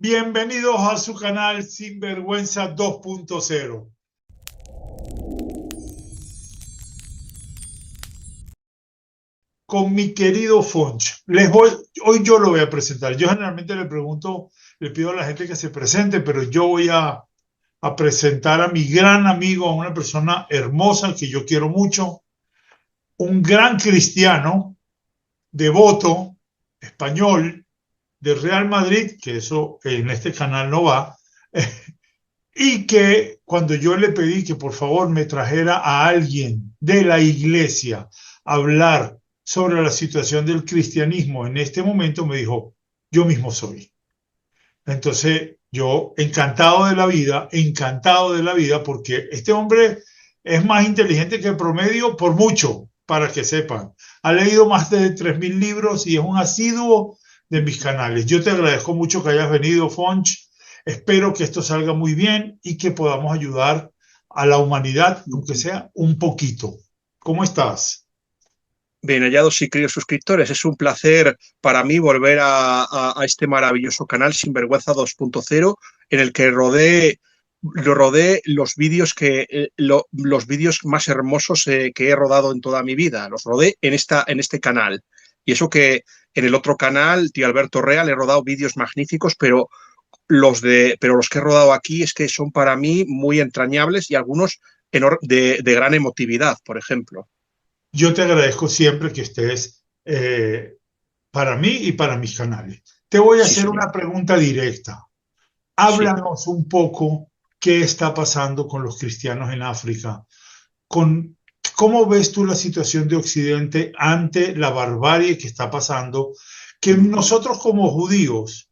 Bienvenidos a su canal Sinvergüenza 2.0. Con mi querido Fonch. Hoy yo lo voy a presentar. Yo generalmente le pregunto, le pido a la gente que se presente, pero yo voy a presentar a mi gran amigo, a una persona hermosa que yo quiero mucho, un gran cristiano, devoto, español, de Real Madrid, que eso en este canal no va, y que cuando yo le pedí que por favor me trajera a alguien de la iglesia a hablar sobre la situación del cristianismo en este momento, me dijo, yo mismo soy. Entonces, yo encantado de la vida, porque este hombre es más inteligente que el promedio por mucho, para que sepan. Ha leído más de 3.000 libros y es un asiduo de mis canales. Yo te agradezco mucho que hayas venido, Fonch. Espero que esto salga muy bien y que podamos ayudar a la humanidad, aunque sea un poquito. ¿Cómo estás? Bien hallados y queridos suscriptores, es un placer para mí volver a este maravilloso canal Sinvergüenza 2.0 en el que rodé los vídeos los vídeos más hermosos que he rodado en toda mi vida. Los rodé en este canal. Y eso que en el otro canal, Tío Alberto Real, he rodado vídeos magníficos, pero los que he rodado aquí es que son para mí muy entrañables y algunos de gran emotividad, por ejemplo. Yo te agradezco siempre que estés para mí y para mis canales. Te voy a Sí, hacer señor. una pregunta directa. Sí. Háblanos un poco qué está pasando con los cristianos en África. Con, ¿Cómo ves tú la situación de Occidente ante la barbarie que está pasando? Que nosotros como judíos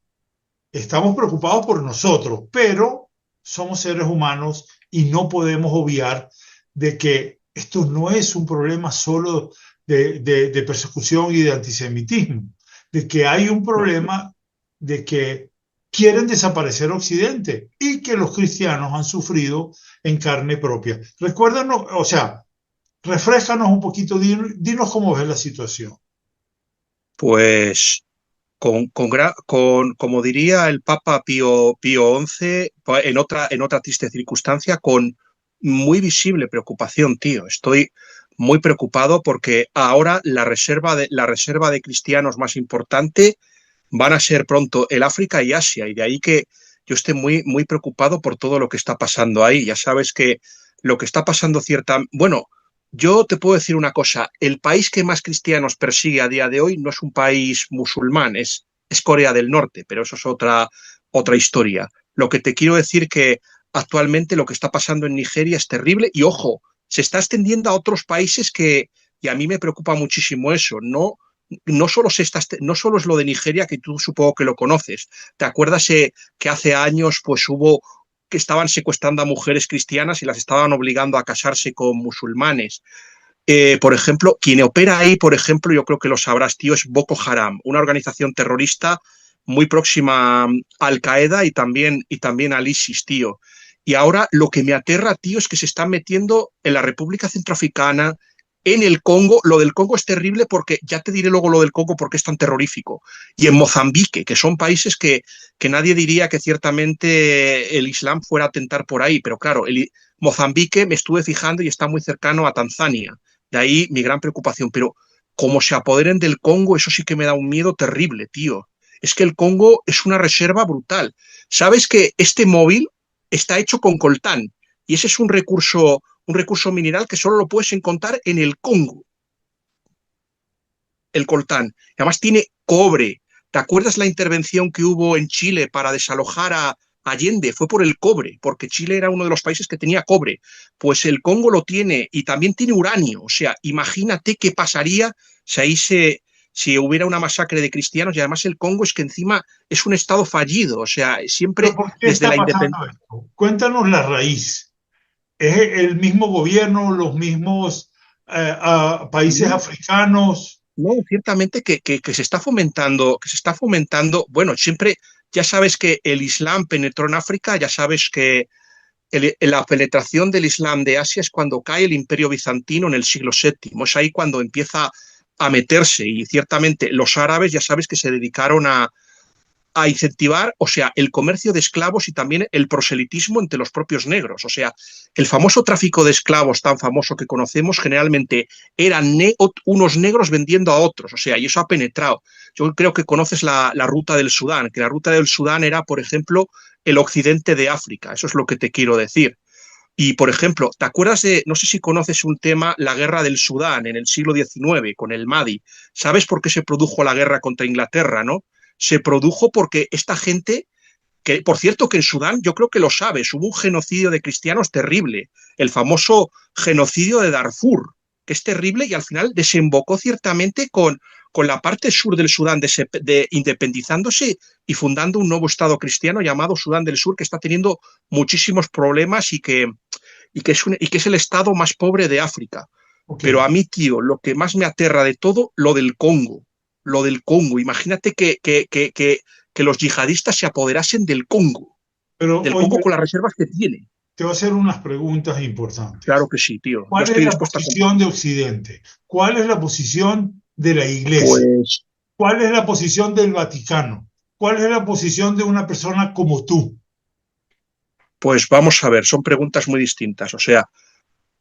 estamos preocupados por nosotros, pero somos seres humanos y no podemos obviar de que esto no es un problema solo de persecución y de antisemitismo, de que hay un No. problema de que quieren desaparecer Occidente y que los cristianos han sufrido en carne propia. Recuérdanos, o sea, refrescanos un poquito, dinos cómo ves la situación. Pues como diría el Papa Pío XI, en otra triste circunstancia, con muy visible preocupación, tío. Estoy muy preocupado porque ahora la reserva de cristianos más importante van a ser pronto el África y Asia, y de ahí que yo esté muy preocupado por todo lo que está pasando ahí. Ya sabes que lo que está pasando bueno, yo te puedo decir una cosa, el país que más cristianos persigue a día de hoy no es un país musulmán, es Corea del Norte, pero eso es otra historia. Lo que te quiero decir que actualmente lo que está pasando en Nigeria es terrible y ojo, se está extendiendo a otros países y a mí me preocupa muchísimo eso, no solo es lo de Nigeria, que tú supongo que lo conoces. ¿Te acuerdas que hace años pues hubo que estaban secuestrando a mujeres cristianas y las estaban obligando a casarse con musulmanes? Por ejemplo, quien opera ahí, por ejemplo, yo creo que lo sabrás, tío, es Boko Haram, una organización terrorista muy próxima a Al-Qaeda y también al ISIS, tío. Y ahora lo que me aterra, tío, es que se están metiendo en la República Centroafricana, en el Congo. Lo del Congo es terrible porque, ya te diré luego lo del Congo porque es tan terrorífico. Y en Mozambique, que son países que nadie diría que ciertamente el Islam fuera a atentar por ahí. Pero claro, Mozambique me estuve fijando y está muy cercano a Tanzania. De ahí mi gran preocupación. Pero como se apoderen del Congo, eso sí que me da un miedo terrible, tío. Es que el Congo es una reserva brutal. ¿Sabes que este móvil está hecho con coltán? Y ese es un recurso mineral que solo lo puedes encontrar en el Congo, el coltán. Además tiene cobre. ¿Te acuerdas la intervención que hubo en Chile para desalojar a Allende? Fue por el cobre, porque Chile era uno de los países que tenía cobre. Pues el Congo lo tiene y también tiene uranio. O sea, imagínate qué pasaría si hubiera una masacre de cristianos. Y además el Congo es que encima es un estado fallido. O sea, ¿Pero siempre por qué desde está la pasando independencia. esto? Cuéntanos la raíz. ¿Es el mismo gobierno, los mismos países africanos? No, ciertamente que se está fomentando, bueno, siempre, ya sabes que el Islam penetró en África, ya sabes que la penetración del Islam de Asia es cuando cae el Imperio Bizantino en el siglo VII, es ahí cuando empieza a meterse y ciertamente los árabes ya sabes que se dedicaron a incentivar, o sea, el comercio de esclavos y también el proselitismo entre los propios negros. O sea, el famoso tráfico de esclavos tan famoso que conocemos generalmente eran unos negros vendiendo a otros, o sea, y eso ha penetrado. Yo creo que conoces la ruta del Sudán, que la ruta del Sudán era, por ejemplo, el occidente de África, eso es lo que te quiero decir. Y, por ejemplo, ¿te acuerdas de, no sé si conoces un tema, la guerra del Sudán en el siglo XIX con el Mahdi? ¿Sabes por qué se produjo la guerra contra Inglaterra, no? Se produjo porque esta gente, que por cierto que en Sudán, yo creo que lo sabes, hubo un genocidio de cristianos terrible, el famoso genocidio de Darfur, que es terrible y al final desembocó ciertamente con la parte sur del Sudán de independizándose y fundando un nuevo Estado cristiano llamado Sudán del Sur, que está teniendo muchísimos problemas y que es el estado más pobre de África. Ok, Pero a mí, tío, lo que más me aterra de todo, lo del Congo. Lo del Congo. Imagínate que los yihadistas se apoderasen pero del Congo oye, con las reservas que tiene. te voy a hacer unas preguntas Claro importantes. que sí, tío. Yo ¿Cuál es estoy la dispuesto a posición de Occidente? ¿Cuál es la posición de la Iglesia? pues, ¿Cuál es la posición del Vaticano? ¿Cuál es la posición de una persona como tú? pues vamos a ver, son preguntas muy distintas. O sea,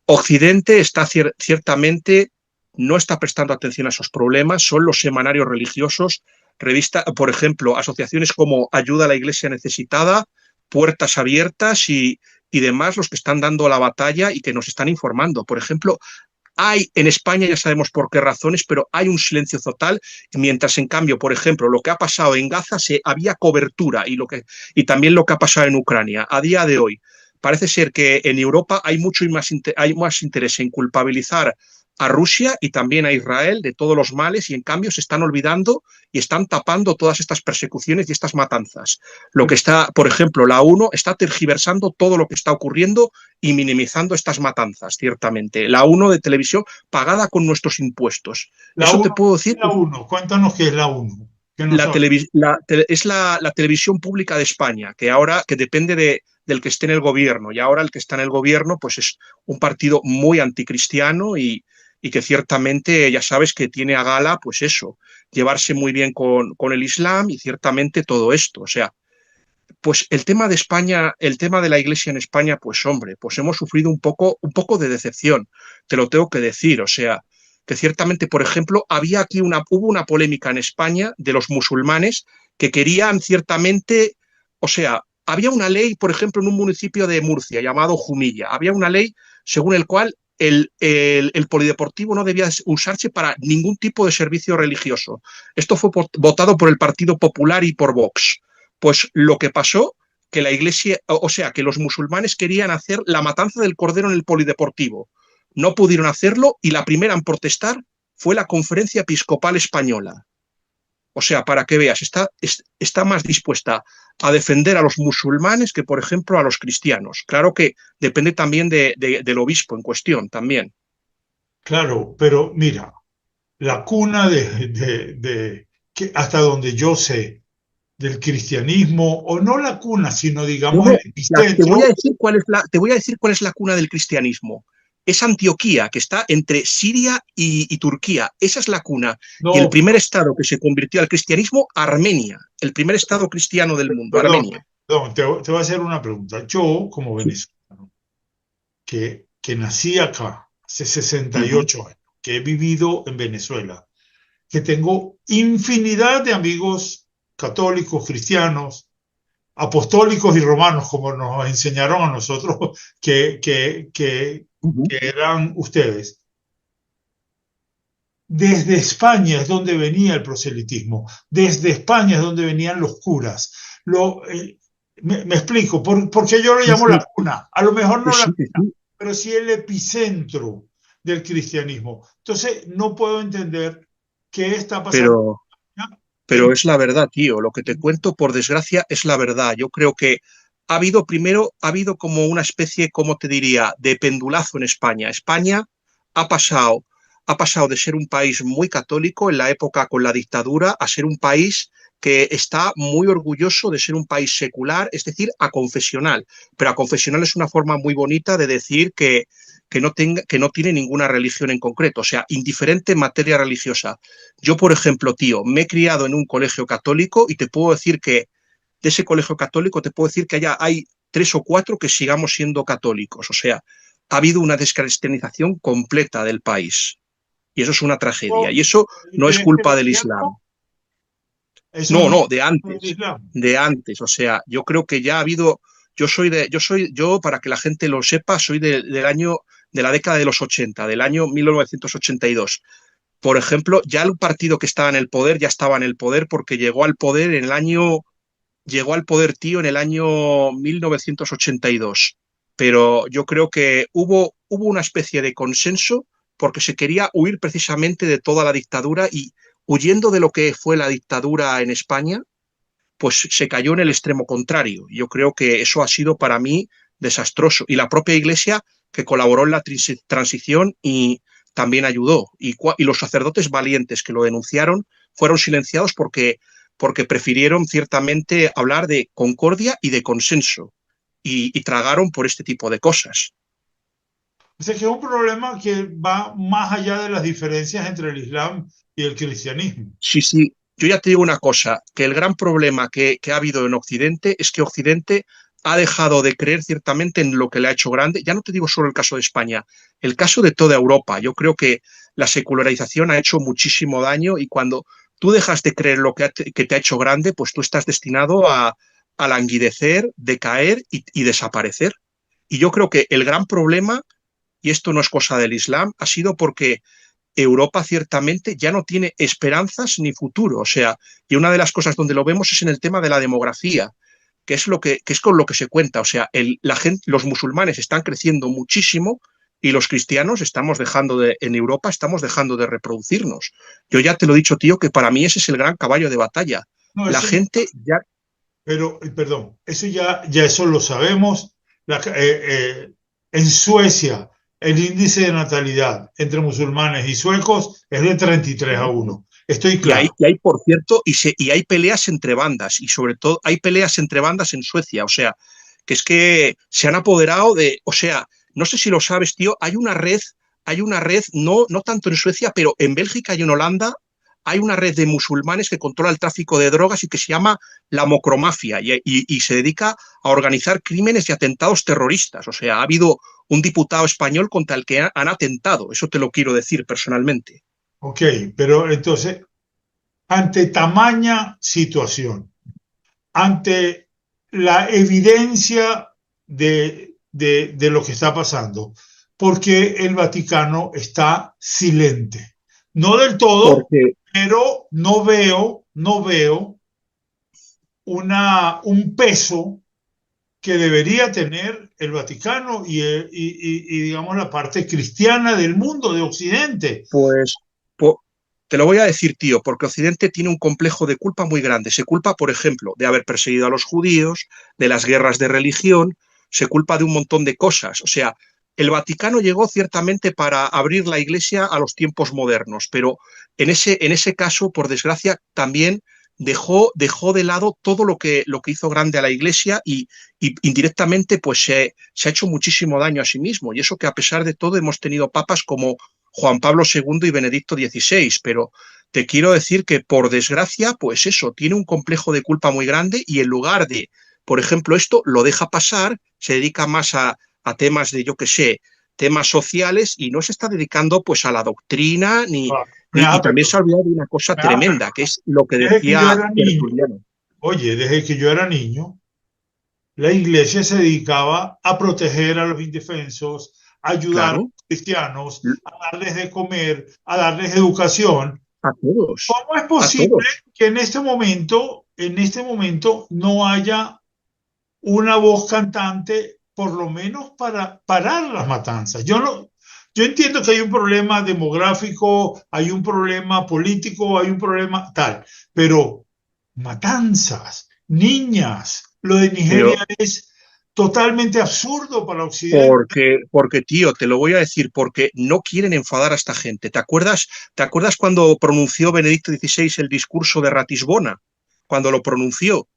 Occidente está ciertamente, no está prestando atención a esos problemas, son los semanarios religiosos, revista, por ejemplo, asociaciones como Ayuda a la Iglesia Necesitada, Puertas Abiertas y demás los que están dando la batalla y que nos están informando. Por ejemplo, hay en España, ya sabemos por qué razones, pero hay un silencio total, mientras en cambio, por ejemplo, lo que ha pasado en Gaza había cobertura y también lo que ha pasado en Ucrania. A día de hoy, parece ser que en Europa hay más interés en culpabilizar a Rusia y también a Israel de todos los males y en cambio se están olvidando y están tapando todas estas persecuciones y estas matanzas. Lo que está, por ejemplo, la ONU está tergiversando todo lo que está ocurriendo y minimizando estas matanzas, ciertamente. La ONU de televisión pagada con nuestros impuestos. La Eso te 1, puedo ¿qué es decir, la 1? Cuéntanos qué es la 1. Que no sabe. es la televisión pública de España, que ahora que depende del que esté en el gobierno y ahora el que está en el gobierno pues es un partido muy anticristiano y que ciertamente ya sabes que tiene a gala pues eso, llevarse muy bien con el Islam y ciertamente todo esto. O sea, pues el tema de España, el tema de la Iglesia en España, pues hombre, pues hemos sufrido un poco de decepción, te lo tengo que decir, o sea, que ciertamente, por ejemplo, hubo una polémica en España de los musulmanes que querían ciertamente, o sea, había una ley, por ejemplo, en un municipio de Murcia llamado Jumilla, había una ley según el cual el polideportivo no debía usarse para ningún tipo de servicio religioso. Esto fue votado por el Partido Popular y por Vox. Pues lo que pasó, que la iglesia, o sea, que los musulmanes querían hacer la matanza del cordero en el polideportivo. No pudieron hacerlo y la primera en protestar fue la Conferencia Episcopal Española. O sea, para que veas, está más dispuesta a defender a los musulmanes que, por ejemplo, a los cristianos. Claro que depende también del obispo en cuestión, también. Claro, pero mira, la cuna que hasta donde yo sé del cristianismo, o no la cuna, sino No, digamos el no, te voy a epicentro. decir te voy a decir cuál es la cuna del cristianismo. Es Antioquía, que está entre Siria y Turquía. Esa es la cuna. Y el No, primer estado que se convirtió al cristianismo, Armenia. El primer estado cristiano del mundo, perdón, Armenia. perdón, te voy a hacer una pregunta. Yo, como Sí. venezolano, que nací acá hace sesenta y Ujú. ocho años, que he vivido en Venezuela, que tengo infinidad de amigos católicos, cristianos, apostólicos y romanos, como nos enseñaron a nosotros Ujú. que eran ustedes. Desde España es donde venía el proselitismo, desde España es donde venían los curas. Me explico, porque yo lo Sí, llamo la sí, cuna, a lo mejor que no la sí, que cuna, sí. pero sí el epicentro del cristianismo. Entonces, no puedo entender qué está pasando Pero, en pero es la verdad, tío. Lo que te cuento, por desgracia, es la verdad. Yo creo que ha habido como una especie, como te diría, de pendulazo en España. España ha pasado, ha pasado de ser un país muy católico en la época con la dictadura a ser un país que está muy orgulloso de ser un país secular, es decir, a confesional. Pero a confesional es una forma muy bonita de decir que no tiene ninguna religión en concreto, o sea, indiferente en materia religiosa. Yo, por ejemplo, tío, me he criado en un colegio católico y te puedo decir que de ese colegio católico te puedo decir que hay 3 o 4 que sigamos siendo católicos, o sea, ha habido una descristianización completa del país y eso es una tragedia y eso ¿Y no es crees que culpa lo del Islam. cierto? Eso No, no es no, del Islam. de antes, o sea, yo creo que ya ha habido, yo para que la gente lo sepa, soy del año, de la década de los 80, del año 1982. Por ejemplo, ya el partido que estaba en el poder ya estaba en el poder porque llegó al poder, tío, en el año 1982. Pero yo creo que hubo una especie de consenso porque se quería huir precisamente de toda la dictadura y huyendo de lo que fue la dictadura en España, pues se cayó en el extremo contrario. Yo creo que eso ha sido para mí desastroso. Y la propia Iglesia, que colaboró en la transición y también ayudó. Y los sacerdotes valientes que lo denunciaron fueron silenciados porque prefirieron ciertamente hablar de concordia y de consenso. Y tragaron por este tipo de cosas. O sea que es un problema que va más allá de las diferencias entre el Islam y el cristianismo. Sí, sí. Yo ya te digo una cosa, que el gran problema que ha habido en Occidente es que Occidente ha dejado de creer ciertamente en lo que le ha hecho grande. Ya no te digo solo el caso de España, el caso de toda Europa. Yo creo que la secularización ha hecho muchísimo daño y cuando tú dejas de creer lo que te ha hecho grande, pues tú estás destinado a languidecer, decaer y desaparecer. Y yo creo que el gran problema, y esto no es cosa del Islam, ha sido porque Europa ciertamente ya no tiene esperanzas ni futuro. O sea, y una de las cosas donde lo vemos es en el tema de la demografía, que es con lo que se cuenta. O sea, la gente, los musulmanes están creciendo muchísimo y los cristianos en Europa estamos dejando de reproducirnos. Yo ya te lo he dicho, tío, que para mí ese es el gran caballo de batalla. No, La eso gente ya, pero, perdón, eso ya eso lo sabemos. En Suecia, el índice de natalidad entre musulmanes y suecos es de 33-1. Estoy claro. por cierto, y hay peleas entre bandas, y sobre todo hay peleas entre bandas en Suecia, o sea, que es que se han apoderado o sea, no sé si lo sabes, tío, hay una red, no tanto en Suecia, pero en Bélgica y en Holanda hay una red de musulmanes que controla el tráfico de drogas y que se llama la mocromafia y se dedica a organizar crímenes y atentados terroristas. O sea, ha habido un diputado español contra el que han atentado, eso te lo quiero decir personalmente. Ok, pero entonces, ante tamaña situación, ante la evidencia de lo que está pasando, porque el Vaticano está silente. No del todo, Porque pero no veo un peso que debería tener el Vaticano y, digamos, la parte cristiana del mundo, de Occidente. Pues te lo voy a decir, tío, porque Occidente tiene un complejo de culpa muy grande. Se culpa, por ejemplo, de haber perseguido a los judíos, de las guerras de religión, se culpa de un montón de cosas. O sea, el Vaticano llegó ciertamente para abrir la Iglesia a los tiempos modernos, pero en ese caso, por desgracia, también dejó de lado todo lo que hizo grande a la Iglesia y indirectamente pues se ha hecho muchísimo daño a sí mismo. Y eso que a pesar de todo hemos tenido papas como Juan Pablo II y Benedicto XVI, pero te quiero decir que por desgracia, pues eso, tiene un complejo de culpa muy grande y en lugar de, por ejemplo, esto lo deja pasar, se dedica más a temas de, yo qué sé, temas sociales y no se está dedicando pues a la doctrina Ah, y también se ha olvidado de una cosa me da tremenda, que es lo que Desde que yo decía era niño, Tertuliano. oye, desde que yo era niño, la iglesia se dedicaba a proteger a los indefensos, a ayudar a Claro, los cristianos, a darles de comer, a darles educación. a todos, ¿Cómo es a posible todos. que en este momento no haya una voz cantante, por lo menos para parar las matanzas? Yo no, yo entiendo que hay un problema demográfico, hay un problema político, hay un problema tal, pero matanzas, niñas, lo de Pero Nigeria es totalmente absurdo para Occidente. porque, tío, te lo voy a decir, porque no quieren enfadar a esta gente. Te acuerdas cuando pronunció Benedicto XVI el discurso de Ratisbona? Cuando lo pronunció,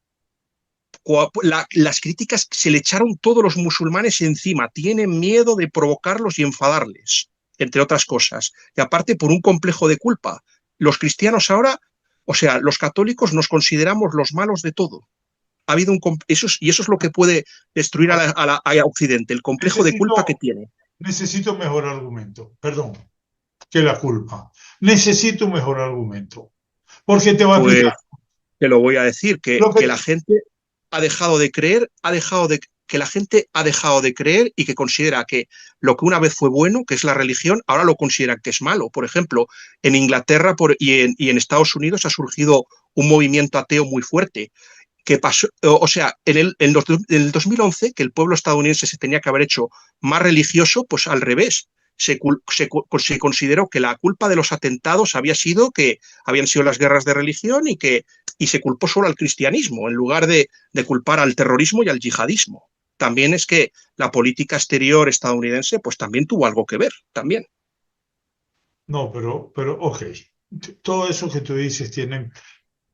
las críticas se le echaron todos los musulmanes encima, tienen miedo de provocarlos y enfadarles, entre otras cosas. Y aparte por un complejo de culpa. Los cristianos ahora, o sea, los católicos nos consideramos los malos de todo. Ha habido eso es lo que puede destruir a Occidente, el complejo de culpa que tiene. Necesito mejor argumento, perdón, que la culpa. Necesito un mejor argumento. Porque te voy a explicar. Te lo voy a decir, que la gente ha dejado de creer, que la gente ha dejado de creer y que considera que lo que una vez fue bueno, que es la religión, ahora lo consideran que es malo. Por ejemplo, en Inglaterra y en Estados Unidos ha surgido un movimiento ateo muy fuerte. Que pasó, o sea, en el 2011, que el pueblo estadounidense se tenía que haber hecho más religioso, pues al revés. Se consideró que la culpa de los atentados habían sido las guerras de religión y se culpó solo al cristianismo, en lugar de culpar al terrorismo y al yihadismo. También es que la política exterior estadounidense pues también tuvo algo que ver, también. No, pero ok. Todo eso que tú dices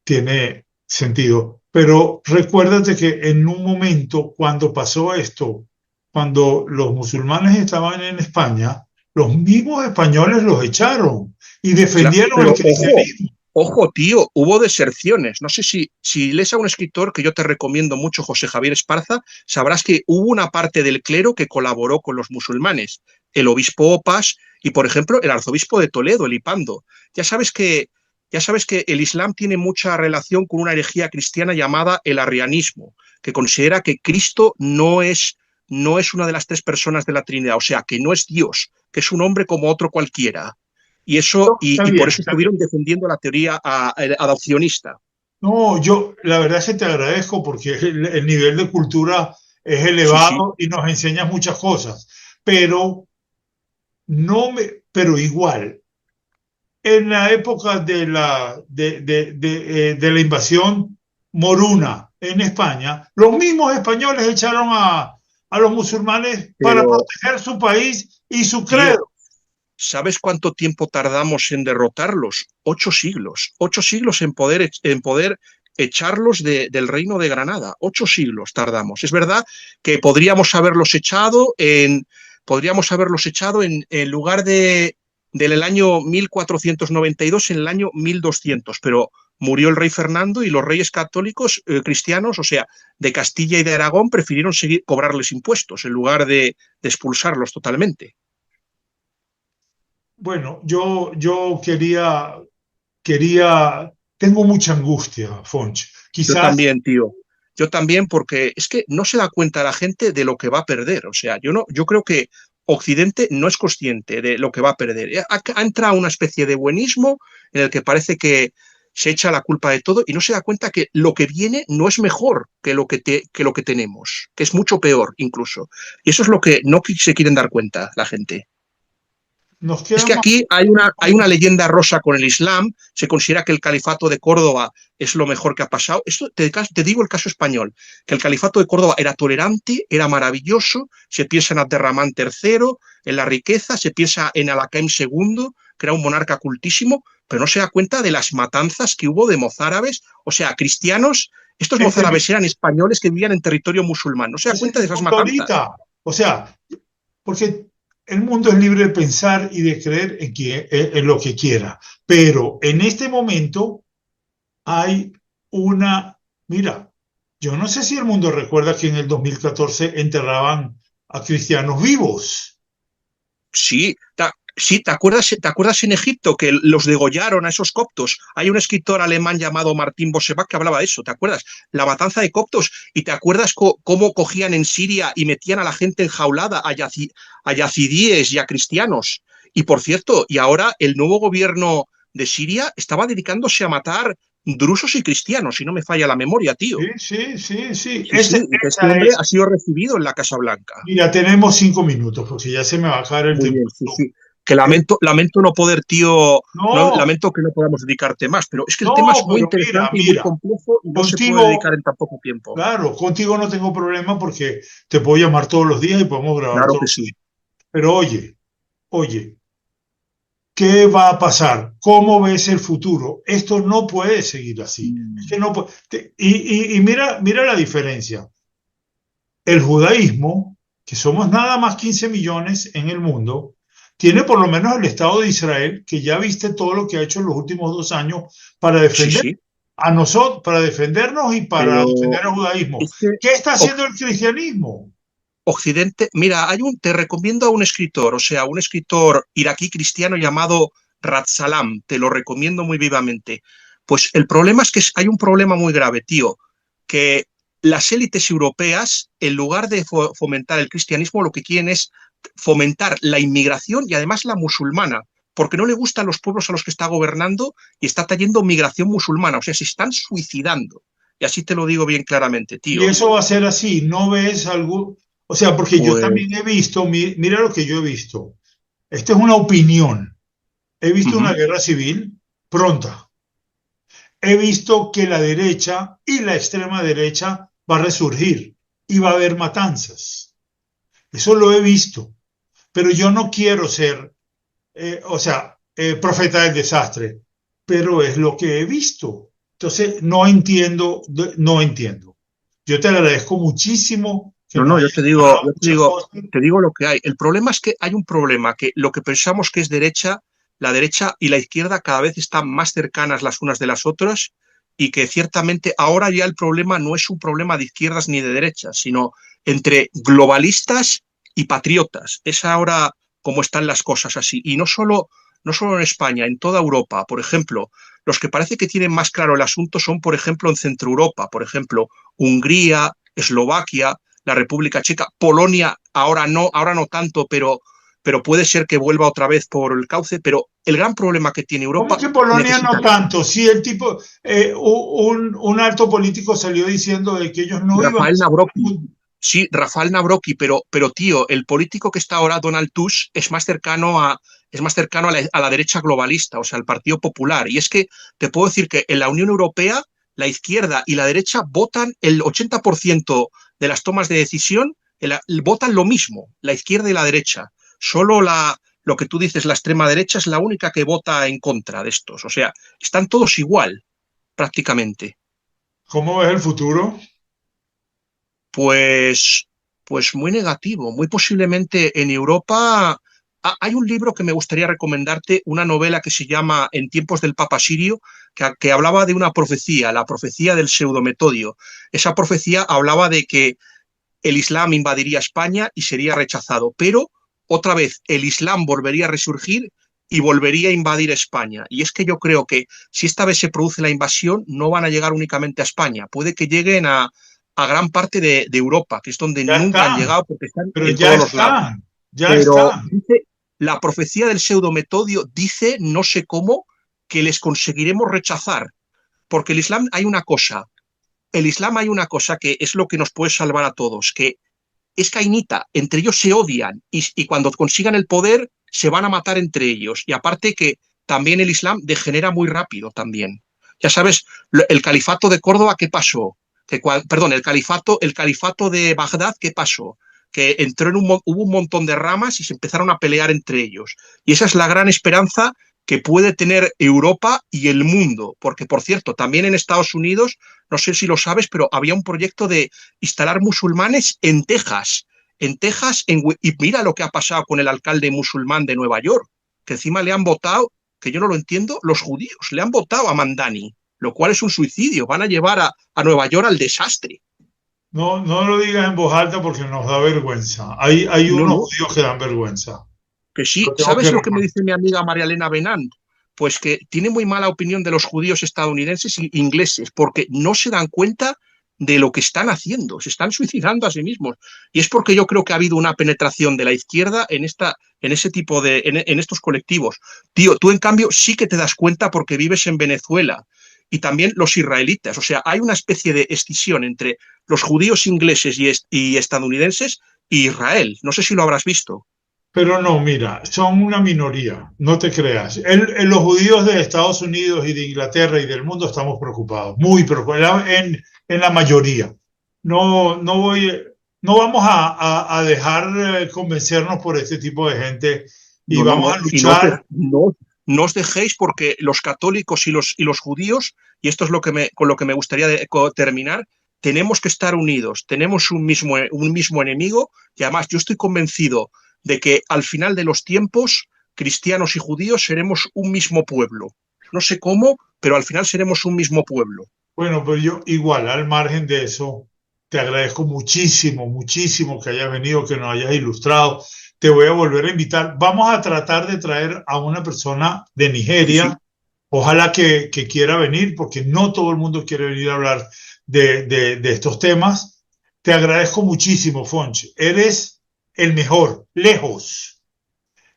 tiene sentido. Pero recuérdate que en un momento, cuando pasó esto, cuando los musulmanes estaban en España, los mismos españoles los echaron y defendieron el cristianismo. Ojo, tío, hubo deserciones. No sé si lees a un escritor que yo te recomiendo mucho, José Javier Esparza, sabrás que hubo una parte del clero que colaboró con los musulmanes. El obispo Opas y, por ejemplo, el arzobispo de Toledo, Elipando. Ya sabes que el Islam tiene mucha relación con una herejía cristiana llamada el arrianismo, que considera que Cristo no es una de las tres personas de la Trinidad, o sea, que no es Dios, que es un hombre como otro cualquiera. Y eso, y por eso estuvieron defendiendo la teoría adopcionista. No, yo la verdad es que te agradezco porque el nivel de cultura es elevado y nos enseñas muchas cosas, pero pero igual, en la época de la invasión moruna en España, los mismos españoles echaron a los musulmanes para proteger su país y su credo. ¿Sabes cuánto tiempo tardamos en derrotarlos? 8 siglos. 8 siglos en poder echarlos del reino de Granada. 8 siglos tardamos. Es verdad que podríamos haberlos echado en lugar del año 1492, en el año 1200, pero murió el rey Fernando y los reyes católicos cristianos, o sea, de Castilla y de Aragón, prefirieron cobrarles impuestos en lugar de expulsarlos totalmente. Bueno, yo tengo mucha angustia, Fonch. Yo también, tío. Yo también, porque es que no se da cuenta la gente de lo que va a perder. O sea, yo creo que Occidente no es consciente de lo que va a perder. Ha entrado una especie de buenismo en el que parece que se echa la culpa de todo y no se da cuenta que lo que viene no es mejor que lo que tenemos, que es mucho peor incluso. Y eso es lo que no se quieren dar cuenta la gente. Es que aquí hay una leyenda rosa con el Islam, se considera que el califato de Córdoba es lo mejor que ha pasado. Esto te digo el caso español, que el califato de Córdoba era tolerante, era maravilloso, se piensa en Abderramán III, en la riqueza, se piensa en Alakaim II, que era un monarca cultísimo, pero no se da cuenta de las matanzas que hubo de mozárabes, o sea, cristianos. Estos mozárabes eran españoles que vivían en territorio musulmán, no se da cuenta de esas matanzas. O sea, porque el mundo es libre de pensar y de creer en lo que quiera, pero en este momento hay mira, yo no sé si el mundo recuerda que en el 2014 enterraban a cristianos vivos. Sí, ¿te acuerdas en Egipto que los degollaron a esos coptos? Hay un escritor alemán llamado Martín Bosevac que hablaba de eso, ¿te acuerdas? La matanza de coptos. ¿Y te acuerdas cómo cogían en Siria y metían a la gente enjaulada, a yazidíes y a cristianos? Y por cierto, y ahora el nuevo gobierno de Siria estaba dedicándose a matar drusos y cristianos, si no me falla la memoria, tío. Sí. Este hombre ha sido recibido en la Casa Blanca. Mira, tenemos 5 minutos, porque ya se me va a acabar el tiempo. Sí. Que lamento no poder, tío, lamento que no podamos dedicarte más, pero es que el tema es muy interesante y muy complejo y no se puede dedicar en tan poco tiempo. Claro, contigo no tengo problema porque te puedo llamar todos los días y podemos grabar claro todos que sí. Pero oye, ¿Qué va a pasar? ¿Cómo ves el futuro? Esto no puede seguir así. Es que no puede, y mira la diferencia. El judaísmo, que somos nada más 15 millones en el mundo, tiene por lo menos el Estado de Israel, que ya viste todo lo que ha hecho en los últimos 2 años para Sí, defender sí, a nosotros, para defendernos y para pero defender al judaísmo. es que ¿Qué está haciendo el cristianismo? Occidente, mira, te recomiendo a un escritor, o sea, un escritor iraquí cristiano llamado Salam, te lo recomiendo muy vivamente. Pues el problema es que hay un problema muy grave, tío, que las élites europeas, en lugar de fomentar el cristianismo, lo que quieren es fomentar la inmigración y además la musulmana, porque no le gustan los pueblos a los que está gobernando y está trayendo migración musulmana, o sea, se están suicidando. Y así te lo digo bien claramente, Y tío. eso va a ser así, ¿no ves algo? O sea, porque yo Pues, también he visto, mira lo que yo he visto. Esta es una opinión. He visto una ujú. guerra civil pronta. He visto que la derecha y la extrema derecha va a resurgir y va a haber matanzas. Eso lo he visto, pero yo no quiero ser, profeta del desastre, pero es lo que he visto. Entonces, no entiendo, no entiendo. Yo te agradezco muchísimo que No, me no, hayas aclarado muchas cosas. te digo lo que hay. El problema es que hay un problema, que lo que pensamos que es derecha, la derecha y la izquierda cada vez están más cercanas las unas de las otras y que ciertamente ahora ya el problema no es un problema de izquierdas ni de derechas, sino entre globalistas y patriotas. Es ahora como están las cosas así. Y no solo en España, en toda Europa. Por ejemplo, los que parece que tienen más claro el asunto son, por ejemplo, en Centro Europa, por ejemplo, Hungría, Eslovaquia, la República Checa, Polonia, ahora no tanto, pero puede ser que vuelva otra vez por el cauce. Pero el gran problema que tiene ¿Cómo Europa que Polonia no necesita. tanto? Si el tipo, un alto político salió diciendo de que ellos no iban a Rafael hacer Nabroki. fútbol. Sí, Rafael Nabroki, pero tío, el político que está ahora, Donald Tusk, es más cercano a la derecha globalista, o sea, al Partido Popular. Y es que te puedo decir que en la Unión Europea, la izquierda y la derecha votan el 80% de las tomas de decisión, votan lo mismo, la izquierda y la derecha. Solo lo que tú dices, la extrema derecha, es la única que vota en contra de estos. O sea, están todos igual, prácticamente. ¿Cómo ves el futuro? Pues, pues muy negativo. Muy posiblemente en Europa. Hay un libro que me gustaría recomendarte, una novela que se llama En tiempos del Papa Sirio, que hablaba de una profecía, la profecía del pseudometodio. Esa profecía hablaba de que el Islam invadiría España y sería rechazado, pero otra vez el Islam volvería a resurgir y volvería a invadir España. Y es que yo creo que si esta vez se produce la invasión, no van a llegar únicamente a España, puede que lleguen a gran parte de Europa, que es donde Ya nunca han están, llegado porque están pero en ya todos los lados. están, ya Pero están. dice, la profecía del pseudometodio dice, no sé cómo, que les conseguiremos rechazar, porque el Islam hay una cosa que es lo que nos puede salvar a todos, que es cainita, entre ellos se odian y cuando consigan el poder se van a matar entre ellos. Y aparte que también el Islam degenera muy rápido también. Ya sabes, el califato de Córdoba, ¿qué pasó? Perdón, el califato de Bagdad, ¿qué pasó? Que hubo un montón de ramas y se empezaron a pelear entre ellos. Y esa es la gran esperanza que puede tener Europa y el mundo, porque por cierto, también en Estados Unidos, no sé si lo sabes, pero había un proyecto de instalar musulmanes en Texas. Y mira lo que ha pasado con el alcalde musulmán de Nueva York, que encima le han votado, que yo no lo entiendo, los judíos le han votado a Mandani, lo cual es un suicidio. Van a llevar a Nueva York al desastre. No, no lo digas en voz alta porque nos da vergüenza. Hay No, unos no, judíos que dan vergüenza. que sí. Lo tengo que ¿Sabes lo que me reconocer. dice mi amiga María Elena Benant? Pues que tiene muy mala opinión de los judíos estadounidenses e ingleses, porque no se dan cuenta de lo que están haciendo, se están suicidando a sí mismos. Y es porque yo creo que ha habido una penetración de la izquierda en ese tipo en estos colectivos. Tío, tú en cambio sí que te das cuenta porque vives en Venezuela y también los israelitas. O sea, hay una especie de escisión entre los judíos ingleses y estadounidenses y Israel. No sé si lo habrás visto. Pero no, mira, son una minoría, no te creas. Los judíos de Estados Unidos y de Inglaterra y del mundo estamos preocupados, muy preocupados, en la mayoría. No, no voy, no vamos a dejar convencernos por este tipo de gente y No, no, vamos no. a Y no os, luchar. no os dejéis porque los católicos y los judíos, y esto es lo que con lo que me gustaría terminar, tenemos que estar unidos, tenemos un mismo enemigo y además yo estoy convencido de que al final de los tiempos, cristianos y judíos seremos un mismo pueblo. No sé cómo, pero al final seremos un mismo pueblo. Bueno, pero yo igual, al margen de eso, te agradezco muchísimo, muchísimo que hayas venido, que nos hayas ilustrado. Te voy a volver a invitar. Vamos a tratar de traer a una persona de Sí, sí. Nigeria. Ojalá que quiera venir, porque no todo el mundo quiere venir a hablar de estos temas. Te agradezco muchísimo, Fonch. Eres el mejor, lejos,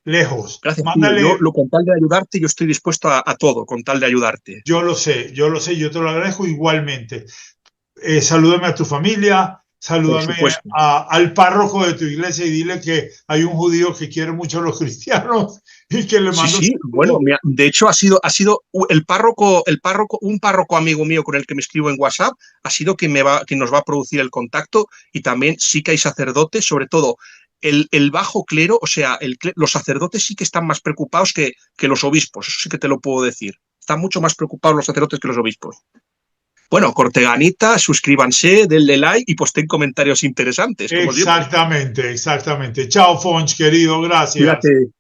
lejos. Gracias, tío. Mándale, Con tal de ayudarte, yo estoy dispuesto a todo, con tal de ayudarte. yo lo sé, yo te lo agradezco igualmente. Salúdame a tu familia, Por salúdame supuesto. al párroco de tu iglesia y dile que hay un judío que quiere mucho a los cristianos y que le Sí, mando sí, bueno, saludos. de hecho ha sido un párroco amigo mío con el que me escribo en WhatsApp, ha sido quien nos va a producir el contacto y también sí que hay sacerdotes, sobre todo el bajo clero, o sea, los sacerdotes sí que están más preocupados que los obispos, eso sí que te lo puedo decir. Están mucho más preocupados los sacerdotes que los obispos. Bueno, corteganita, suscríbanse, denle like y posten comentarios interesantes, como siempre. Exactamente, exactamente. Chao, Fonch, querido, gracias. Cuídate.